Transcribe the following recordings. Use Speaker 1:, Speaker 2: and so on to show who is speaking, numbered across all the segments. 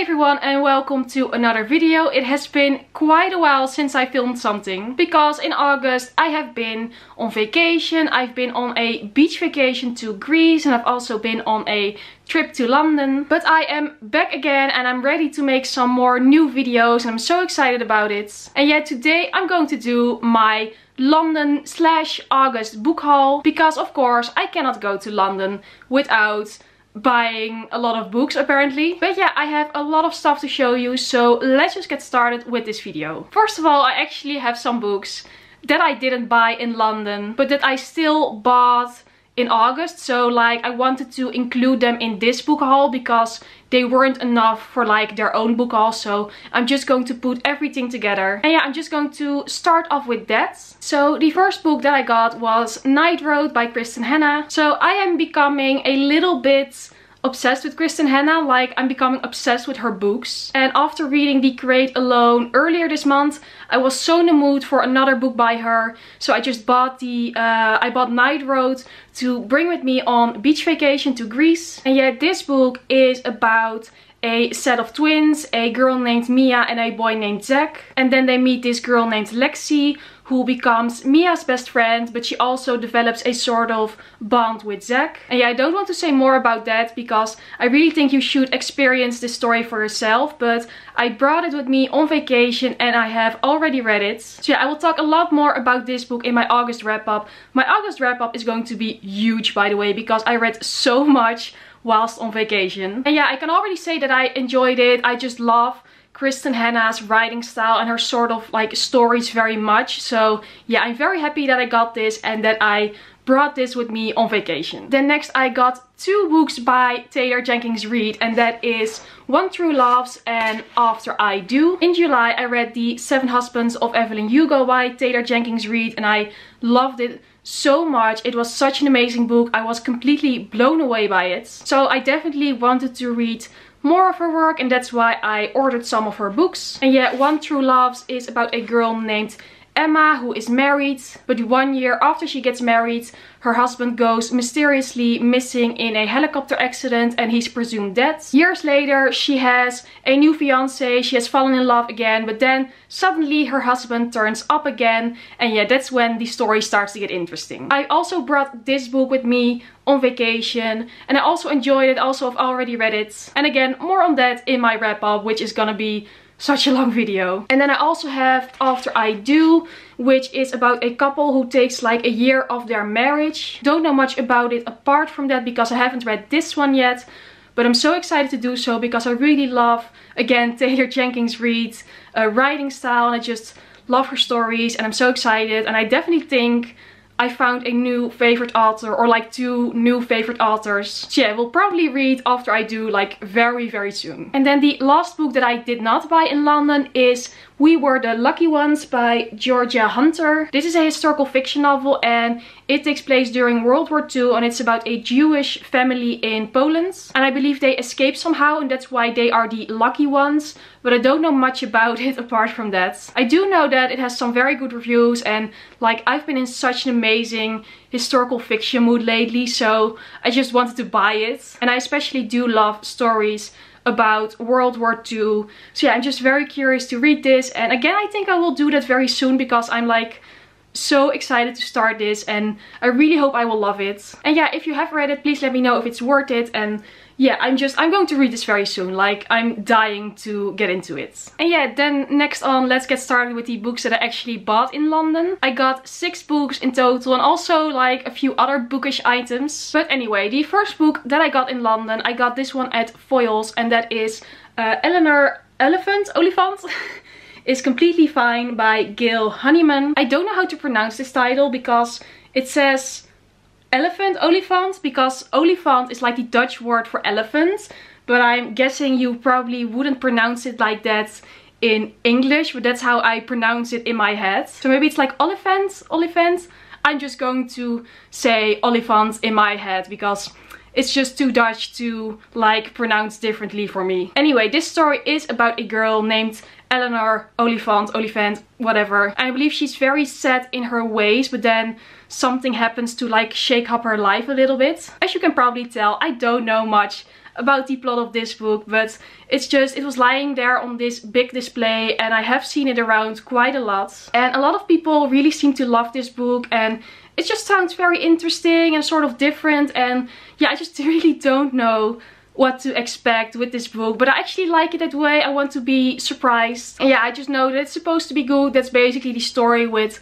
Speaker 1: everyone and welcome to another video. It has been quite a while since I filmed something because in August I have been on vacation. I've been on a beach vacation to Greece and I've also been on a trip to London. But I am back again and I'm ready to make some more new videos and I'm so excited about it. And yeah, today I'm going to do my London/August book haul because of course I cannot go to London without buying a lot of books apparently. But yeah, I have a lot of stuff to show you, so let's just get started with this video. First of all, I actually have some books that I didn't buy in London but that I still bought in August, so like I wanted to include them in this book haul because they weren't enough for like their own book haul, so I'm just going to put everything together. And yeah, I'm just going to start off with that. So the first book that I got was Night Road by Kristen Hanna. So I am becoming a little bit obsessed with Kristen Hanna, like I'm becoming obsessed with her books. And after reading The Create Alone earlier this month, I was so in the mood for another book by her. So I just bought I bought Night Road to bring with me on beach vacation to Greece. And yeah, this book is about a set of twins, a girl named Mia and a boy named Zach. And then they meet this girl named Lexi, who becomes Mia's best friend, but she also develops a sort of bond with Zach. And yeah, I don't want to say more about that because I really think you should experience this story for yourself, but I brought it with me on vacation and I have already read it. So yeah, I will talk a lot more about this book in my August wrap up. My August wrap up is going to be huge, by the way, because I read so much whilst on vacation. And yeah, I can already say that I enjoyed it. I just love Kristen Hanna's writing style and her sort of like stories very much. So yeah, I'm very happy that I got this and that I brought this with me on vacation. Then next I got two books by Taylor Jenkins Reid, and that is One True Loves and After I Do. In July I read The Seven Husbands of Evelyn Hugo by Taylor Jenkins Reid and I loved it so much. It was such an amazing book. I was completely blown away by it. So I definitely wanted to read more of her work and that's why I ordered some of her books. And yeah, One True Loves is about a girl named Emma who is married, but 1 year after she gets married, her husband goes mysteriously missing in a helicopter accident and he's presumed dead. Years later, she has a new fiance, she has fallen in love again, but then suddenly her husband turns up again. And yeah, that's when the story starts to get interesting. I also brought this book with me on vacation and I also enjoyed it. Also, I've already read it. And again, more on that in my wrap up, which is gonna be such a long video. And then I also have After I Do, which is about a couple who takes like a year of their marriage. Don't know much about it apart from that because I haven't read this one yet. But I'm so excited to do so because I really love, again, Taylor Jenkins Reid's writing style. And I just love her stories and I'm so excited. And I definitely think I found a new favorite author, or like two new favorite authors. So yeah, we'll probably read After I Do like very soon. And then the last book that I did not buy in London is We Were the Lucky Ones by Georgia Hunter. This is a historical fiction novel and it takes place during World War II and it's about a Jewish family in Poland. And I believe they escaped somehow and that's why they are the lucky ones. But I don't know much about it apart from that. I do know that it has some very good reviews and like I've been in such an amazing historical fiction mood lately, so I just wanted to buy it. And I especially do love stories about World War II. So yeah, I'm just very curious to read this. And again, I think I will do that very soon because I'm like so excited to start this and I really hope I will love it. And yeah, if you have read it, please let me know if it's worth it. And yeah, I'm going to read this very soon. Like, I'm dying to get into it. And yeah, then next on, let's get started with the books that I actually bought in London. I got 6 books in total and also like a few other bookish items. But anyway, the first book that I got in London, I got this one at Foyles and that is Eleanor Oliphant is Completely Fine by Gail Honeyman. I don't know how to pronounce this title because it says Oliphant, because Oliphant is like the Dutch word for elephant, but I'm guessing you probably wouldn't pronounce it like that in English, but that's how I pronounce it in my head. So maybe it's like Oliphant. I'm just going to say Oliphant in my head because it's just too Dutch to like pronounce differently for me. Anyway, this story is about a girl named Eleanor Oliphant, whatever. I believe she's very set in her ways, but then something happens to like shake up her life a little bit. As you can probably tell, I don't know much about the plot of this book, but it was lying there on this big display and I have seen it around quite a lot. And a lot of people really seem to love this book and it just sounds very interesting and sort of different, and yeah, I just really don't know what to expect with this book, but I actually like it that way. I want to be surprised. And yeah, I just know that it's supposed to be good. That's basically the story with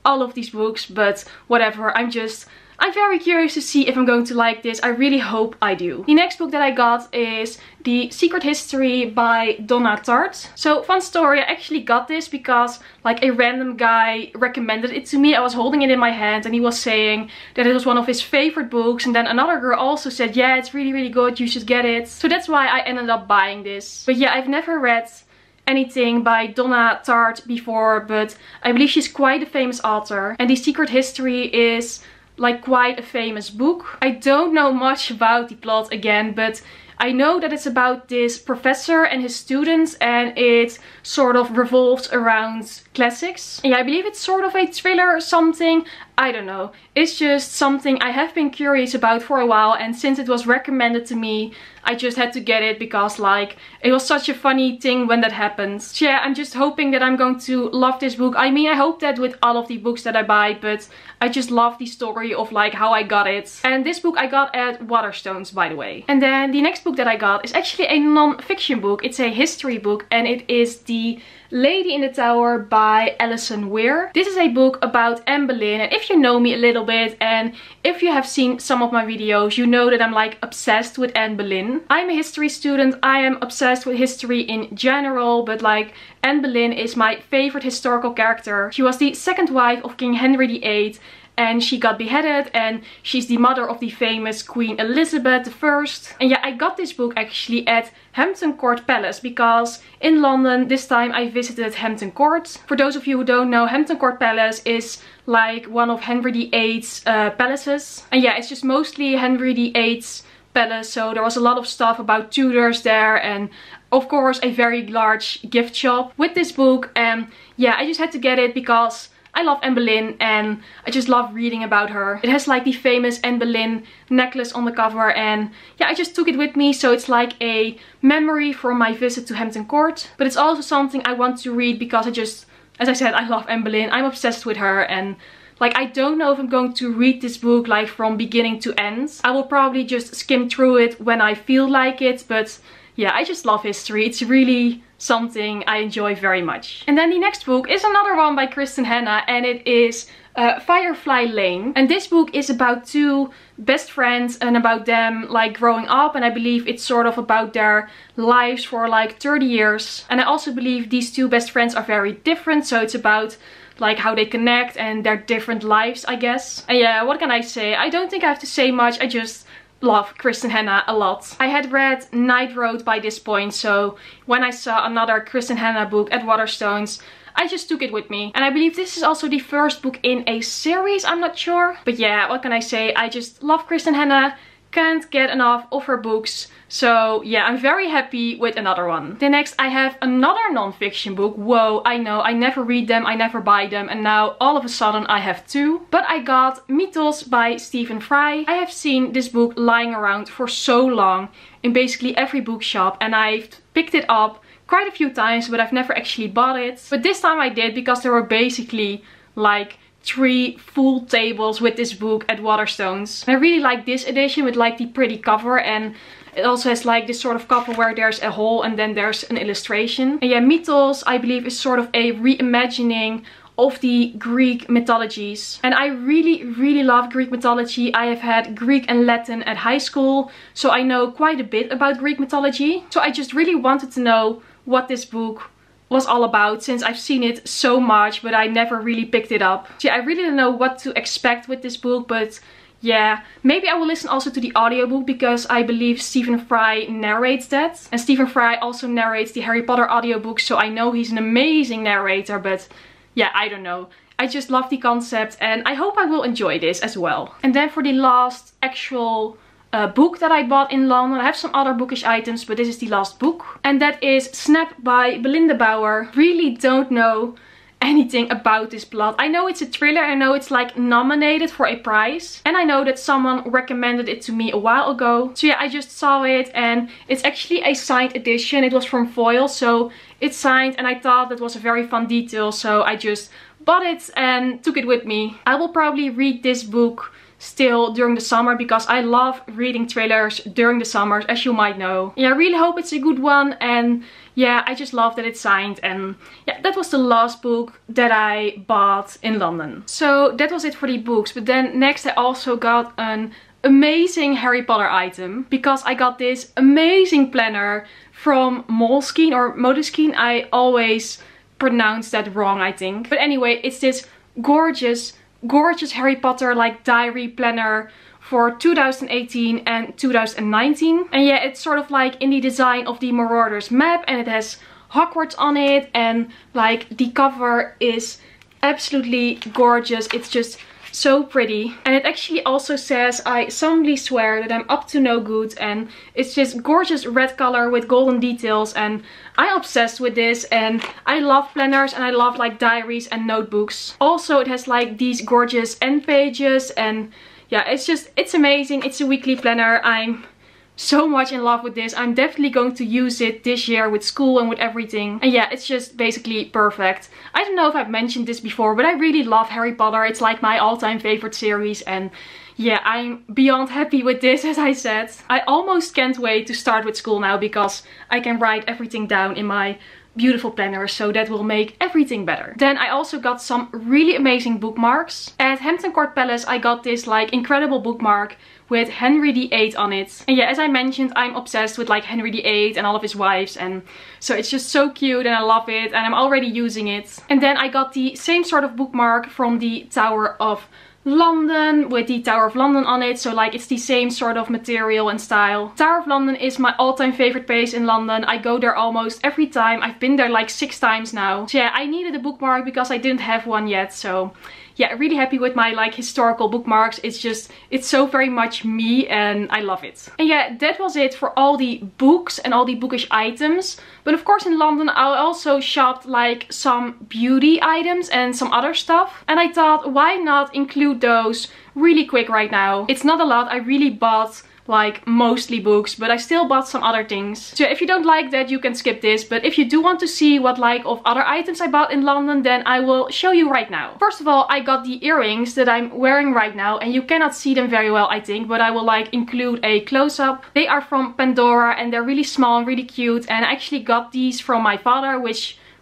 Speaker 1: all of these books, but whatever. I'm very curious to see if I'm going to like this. I really hope I do. The next book that I got is The Secret History by Donna Tartt. So, fun story, I actually got this because like a random guy recommended it to me. I was holding it in my hand and he was saying that it was one of his favorite books, and then another girl also said, yeah, it's really, really good, you should get it. So that's why I ended up buying this. But yeah, I've never read anything by Donna Tartt before, but I believe she's quite a famous author, and The Secret History is like quite a famous book. I don't know much about the plot again, but I know that it's about this professor and his students, and it sort of revolves around classics. Yeah, I believe it's sort of a thriller or something. I don't know. It's just something I have been curious about for a while, and since it was recommended to me, I just had to get it because like it was such a funny thing when that happened. So yeah, I'm just hoping that I'm going to love this book. I mean, I hope that with all of the books that I buy, but I just love the story of like how I got it. And this book I got at Waterstones, by the way. And then the next book that I got is actually a non-fiction book. It's a history book, and it is The Lady in the Tower by Alison Weir. This is a book about Anne Boleyn, and if you know me a little bit and if you have seen some of my videos, you know that I'm like obsessed with Anne Boleyn. I'm a history student, I am obsessed with history in general, but like Anne Boleyn is my favorite historical character. She was the second wife of King Henry VIII, and she got beheaded, and she's the mother of the famous Queen Elizabeth I. And yeah, I got this book actually at Hampton Court Palace, because in London this time I visited Hampton Court. For those of you who don't know, Hampton Court Palace is like one of Henry VIII's palaces. And yeah, it's just mostly Henry VIII's palace, so there was a lot of stuff about Tudors there, and of course a very large gift shop with this book. And yeah, I just had to get it because I love Anne Boleyn and I just love reading about her. It has like the famous Anne Boleyn necklace on the cover, and yeah, I just took it with me, so it's like a memory from my visit to Hampton Court. But it's also something I want to read because as I said, I love Anne Boleyn. I'm obsessed with her, and like I don't know if I'm going to read this book like from beginning to end. I will probably just skim through it when I feel like it, but yeah, I just love history. It's really something I enjoy very much. And then the next book is another one by Kristin Hanna, and it is Firefly Lane. And this book is about two best friends and about them like growing up, and I believe it's sort of about their lives for like 30 years. And I also believe these two best friends are very different, so it's about like how they connect and their different lives, I guess. And yeah, what can I say? I don't think I have to say much. I just love Kristin Hanna a lot. I had read Night Road by this point, so when I saw another Kristin Hanna book at Waterstones, I just took it with me. And I believe this is also the first book in a series, I'm not sure. But yeah, what can I say? I just love Kristin Hanna. Can't get enough of her books. So yeah, I'm very happy with another one. Then next I have another non-fiction book. Whoa, I know, I never read them, I never buy them, and now all of a sudden I have two. But I got Mythos by Stephen Fry. I have seen this book lying around for so long in basically every bookshop, and I've picked it up quite a few times, but I've never actually bought it. But this time I did, because there were basically like 3 full tables with this book at Waterstones. And I really like this edition with like the pretty cover, and it also has like this sort of cover where there's a hole and then there's an illustration. And yeah, Mythos I believe is sort of a reimagining of the Greek mythologies. And I really love Greek mythology. I have had Greek and Latin at high school, so I know quite a bit about Greek mythology. So I just really wanted to know what this book was all about, since I've seen it so much but I never really picked it up. So yeah, I really don't know what to expect with this book, but yeah, maybe I will listen also to the audiobook, because I believe Stephen Fry narrates that. And Stephen Fry also narrates the Harry Potter audiobook, so I know he's an amazing narrator, but yeah, I don't know. I just love the concept and I hope I will enjoy this as well. And then for the last actual book that I bought in London, I have some other bookish items, but this is the last book. And that is Snap by Belinda Bauer. Really don't know anything about this plot. I know it's a thriller, I know it's like nominated for a prize, and I know that someone recommended it to me a while ago. So yeah, I just saw it, and it's actually a signed edition. It was from Foil, so it's signed, and I thought that was a very fun detail, so I just bought it and took it with me. I will probably read this book still during the summer because I love reading thrillers during the summers, as you might know. Yeah, I really hope it's a good one, and yeah, I just love that it's signed. And yeah, that was the last book that I bought in London. So that was it for the books. But then next I also got an amazing Harry Potter item, because I got this amazing planner from Moleskine or Moleskine. I always pronounce that wrong, I think. But anyway, it's this gorgeous Harry Potter like diary planner for 2018 and 2019. And yeah, it's sort of like in the design of the Marauders map, and it has Hogwarts on it, and like the cover is absolutely gorgeous. It's just so pretty, and it actually also says, "I solemnly swear that I'm up to no good," and it's this gorgeous red color with golden details, and I'm obsessed with this, and I love planners, and I love like diaries and notebooks. Also, it has like these gorgeous end pages, and yeah, it's amazing. It's a weekly planner. I'm so much in love with this. I'm definitely going to use it this year with school and with everything. And yeah, it's just basically perfect. I don't know if I've mentioned this before, but I really love Harry Potter. It's like my all-time favorite series, and yeah, I'm beyond happy with this, as I said. I almost can't wait to start with school now, because I can write everything down in my beautiful planner, so that will make everything better. Then I also got some really amazing bookmarks. At Hampton Court Palace I got this like incredible bookmark with Henry VIII on it. And yeah, as I mentioned, I'm obsessed with like Henry VIII and all of his wives, and so it's just so cute and I love it, and I'm already using it. And then I got the same sort of bookmark from the Tower of London with the Tower of London on it, so like it's the same sort of material and style. Tower of London is my all-time favorite place in London. I go there almost every time. I've been there like 6 times now. So yeah, I needed a bookmark because I didn't have one yet, so yeah, really happy with my like historical bookmarks. It's so very much me, and I love it. And yeah, that was it for all the books and all the bookish items. But of course in London I also shopped like some beauty items and some other stuff. And I thought, why not include those really quick right now? It's not a lot. I really bought like mostly books, but I still bought some other things. So if you don't like that, you can skip this. But if you do want to see what like of other items I bought in London, then I will show you right now. First of all, I got the earrings that I'm wearing right now, and you cannot see them very well, I think, but I will like include a close-up. They are from Pandora, and they're really small and really cute, and I actually got these from my father,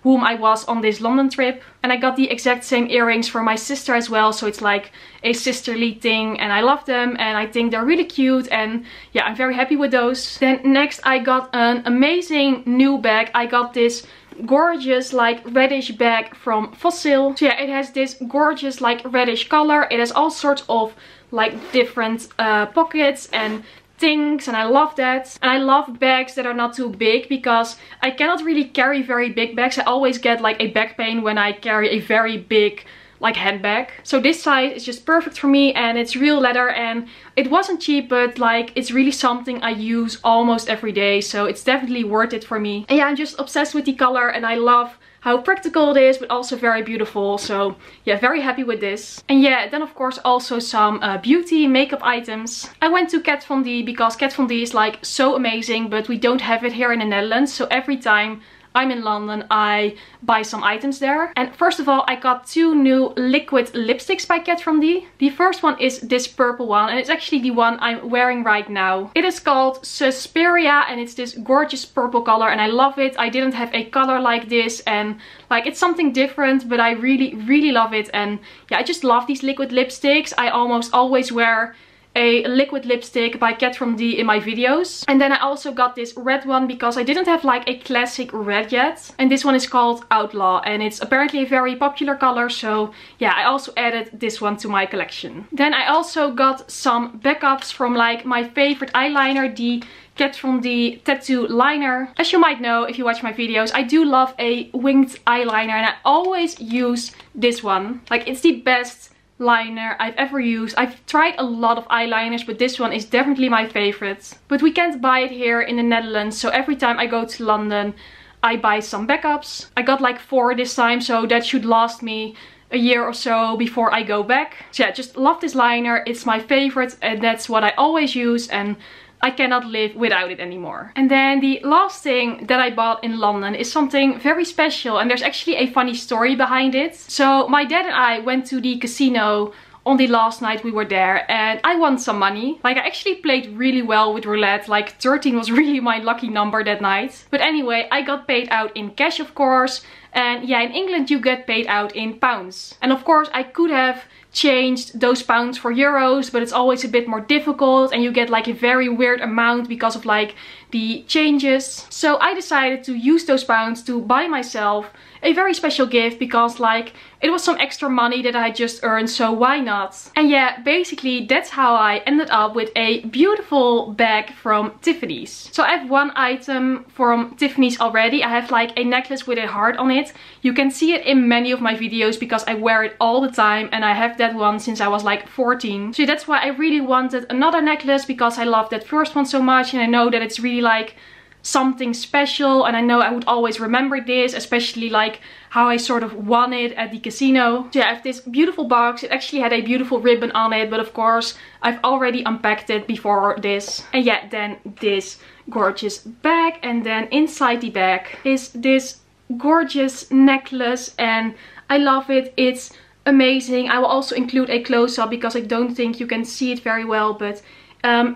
Speaker 1: whom I was on this London trip. And I got the exact same earrings for my sister as well, so it's like a sisterly thing, and I love them, and I think they're really cute, and yeah, I'm very happy with those. Then next I got an amazing new bag. I got this gorgeous like reddish bag from Fossil. So yeah, it has this gorgeous like reddish color. It has all sorts of like different pockets and things, and I love that. And I love bags that are not too big, because I cannot really carry very big bags. I always get like a back pain when I carry a very big like handbag. So this size is just perfect for me, and it's real leather, and it wasn't cheap, but like it's really something I use almost every day, so it's definitely worth it for me. And yeah, I'm just obsessed with the color, and I love how practical it is, but also very beautiful. So yeah, very happy with this. And yeah, then of course also some beauty makeup items. I went to Kat Von D because Kat Von D is like so amazing, but we don't have it here in the Netherlands. So every time I'm in London, I buy some items there. And first of all, I got 2 new liquid lipsticks by Kat Von D. The first one is this purple one, and it's actually the one I'm wearing right now. It is called Suspiria, and it's this gorgeous purple color, and I love it. I didn't have a color like this, and like it's something different, but I really love it. And yeah, I just love these liquid lipsticks. I almost always wear a liquid lipstick by Kat Von D in my videos. And then I also got this red one because I didn't have like a classic red yet. And this one is called Outlaw, and it's apparently a very popular color. So yeah, I also added this one to my collection. Then I also got some backups from like my favorite eyeliner, the Kat Von D tattoo liner. As you might know if you watch my videos, I do love a winged eyeliner, and I always use this one. Like it's the best liner I've ever used. I've tried a lot of eyeliners, but this one is definitely my favorite. But we can't buy it here in the Netherlands, so every time I go to London I buy some backups. I got like 4 this time, so that should last me a year or so before I go back. So yeah, just love this liner. It's my favorite and that's what I always use, and I cannot live without it anymore. And then the last thing that I bought in London is something very special, and there's actually a funny story behind it. So my dad and I went to the casino on the last night we were there, and I won some money. Like, I actually played really well with roulette. Like 13 was really my lucky number that night. But anyway, I got paid out in cash, of course. And yeah, in England you get paid out in pounds. And of course I could have changed those pounds for euros, but it's always a bit more difficult and you get like a very weird amount because of like the changes. So I decided to use those pounds to buy myself a very special gift, because like it was some extra money that I just earned, so why not? And yeah, basically that's how I ended up with a beautiful bag from Tiffanys. So I have one item from Tiffanys already. I have like a necklace with a heart on it. You can see it in many of my videos because I wear it all the time, and I have that one since I was like 14. So that's why I really wanted another necklace, because I love that first one so much, and I know that it's really like something special, and I know I would always remember this, especially like how I sort of won it at the casino. So yeah, I have this beautiful box. It actually had a beautiful ribbon on it, but of course I've already unpacked it before this. And yeah, then this gorgeous bag, and then inside the bag is this gorgeous necklace, and I love it. It's amazing. I will also include a close-up because I don't think you can see it very well, but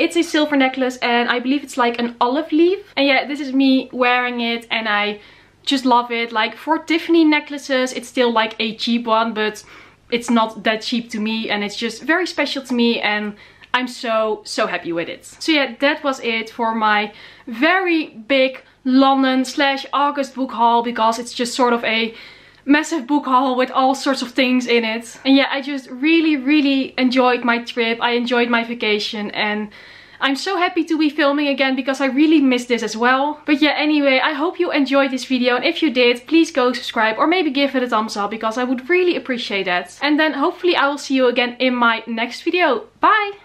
Speaker 1: it's a silver necklace, and I believe it's like an olive leaf. And yeah, this is me wearing it, and I just love it. Like, for Tiffany necklaces, it's still like a cheap one, but it's not that cheap to me, and it's just very special to me, and I'm so happy with it. So yeah, that was it for my very big London/August book haul, because it's just sort of a massive book haul with all sorts of things in it. And yeah, I just really enjoyed my trip. I enjoyed my vacation, and I'm so happy to be filming again because I really missed this as well. But yeah, anyway, I hope you enjoyed this video, and if you did, please go subscribe or maybe give it a thumbs up, because I would really appreciate that. And then hopefully I will see you again in my next video. Bye!